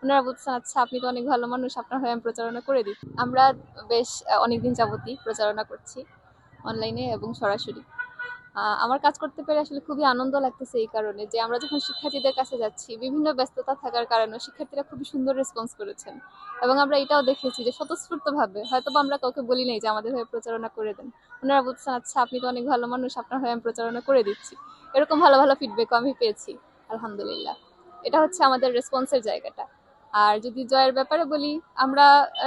ওনারা বলতেছেন, আচ্ছা আপনি তো অনেক ভালো মানুষ, আপনার হয়ে আমি প্রচারণা করে দিই। আমরা বেশ অনেকদিন যাবতই প্রচারণা করছি অনলাইনে এবং সরাসরি। আমার কাজ করতে পেরে আসলে খুবই আনন্দ লাগতেছে এই কারণে যে আমরা যখন শিক্ষার্থীদের কাছে যাচ্ছি, বিভিন্ন ব্যস্ততা থাকার কারণে শিক্ষার্থীরা খুবই সুন্দর রেসপন্স করেছেন। এবং আমরা এটাও দেখেছি যে স্বতঃস্ফূর্তভাবে হয়তোবা আমরা কাউকে বলি নাই যে আমাদের হয়ে প্রচারণা করে দেন। ওনারা বলতেছেন, আচ্ছা আপনি তো অনেক ভালো মানুষ, আপনার হয়ে আমি প্রচারণা করে দিচ্ছি। এরকম ভালো ভালো ফিডব্যাকও আমি পেয়েছি, আলহামদুলিল্লাহ। এটা হচ্ছে আমাদের রেসপন্সের জায়গাটা। আর যদি জয়ের ব্যাপারে বলি, আমরা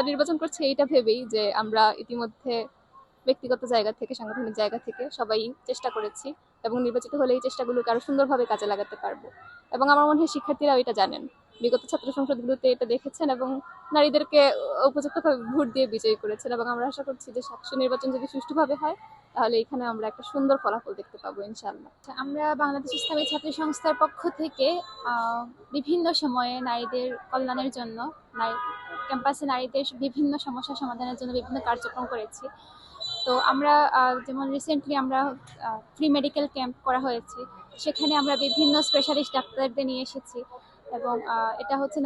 নির্বাচন করছি এইটা ভেবেই যে আমরা ইতিমধ্যে ব্যক্তিগত জায়গা থেকে, সাংগঠনিক জায়গা থেকে সবাই চেষ্টা করেছি এবং নির্বাচিত হলে এই চেষ্টাগুলোকে আরো সুন্দরভাবে কাজে লাগাতে পারবো। এবং আমার মনে হয় শিক্ষার্থীরাও এটা জানেন। বিগত ছাত্র সংসদগুলোতে এটা দেখেছেন এবং নারীদেরকে উপযুক্তভাবে ভোট দিয়ে বিজয়ী করেছেন, এবং আমরা আশা করছি যে সাকসু নির্বাচন যদি সুষ্ঠুভাবে হয় তাহলে এখানে আমরা একটা সুন্দর ফলাফল দেখতে পাবো ইনশাআল্লাহ। আমরা বাংলাদেশ ইসলামী ছাত্র সংস্থার পক্ষ থেকে আহ, বিভিন্ন সময়ে নারীদের কল্যাণের জন্য ক্যাম্পাসে নারীদের বিভিন্ন সমস্যা সমাধানের জন্য বিভিন্ন কার্যক্রম করেছি। তো আমরা যেমন রিসেন্টলি আমরা ফ্রি মেডিকেল ক্যাম্প করা হয়েছে, সেখানে আমরা বিভিন্ন স্পেশালিস্ট ডাক্তারদের নিয়ে এসেছি। এবং এটা হচ্ছে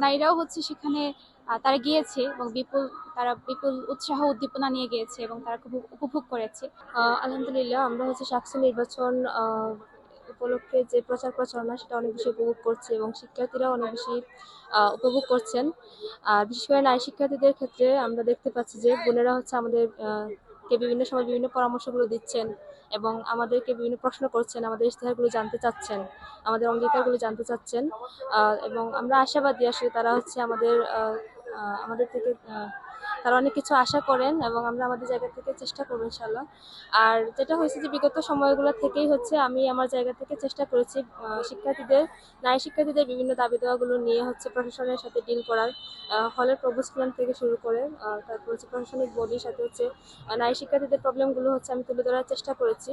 নারীরাও হচ্ছে সেখানে তারা গিয়েছে এবং তারা বিপুল উৎসাহ উদ্দীপনা নিয়ে গিয়েছে এবং তারা খুব উপভোগ করেছে। আলহামদুলিল্লাহ, আমরা হচ্ছে সাকসু নির্বাচন উপলক্ষে যে প্রচার প্রচারণা সেটা অনেক বেশি উপভোগ করছি এবং শিক্ষার্থীরাও অনেক বেশি উপভোগ করছেন। আর বিশেষ করে নারী শিক্ষার্থীদের ক্ষেত্রে আমরা দেখতে পাচ্ছি যে বোনেরা হচ্ছে আমাদের কে বিভিন্ন সময় বিভিন্ন পরামর্শগুলো দিচ্ছেন এবং আমাদেরকে বিভিন্ন প্রশ্ন করছেন, আমাদের ইশতেহারগুলো জানতে চাচ্ছেন, আমাদের অঙ্গীকারগুলো জানতে চাচ্ছেন। এবং আমরা আশাবাদী আসলে তারা হচ্ছে আমাদের থেকে তারা অনেক কিছু আশা করেন এবং আমরা আমাদের জায়গা থেকে চেষ্টা করবো ইনশাল্লাহ। আর যেটা হয়েছে যে বিগত সময়গুলো থেকেই হচ্ছে আমি আমার জায়গা থেকে চেষ্টা করেছি নারী শিক্ষার্থীদের বিভিন্ন দাবি দেওয়াগুলো নিয়ে হচ্ছে প্রশাসনের সাথে ডিল করার। হলের প্রভোস্ট থেকে শুরু করে তারপর হচ্ছে প্রশাসনিক বডির সাথে হচ্ছে নারী শিক্ষার্থীদের প্রবলেমগুলো হচ্ছে আমি তুলে ধরার চেষ্টা করেছি।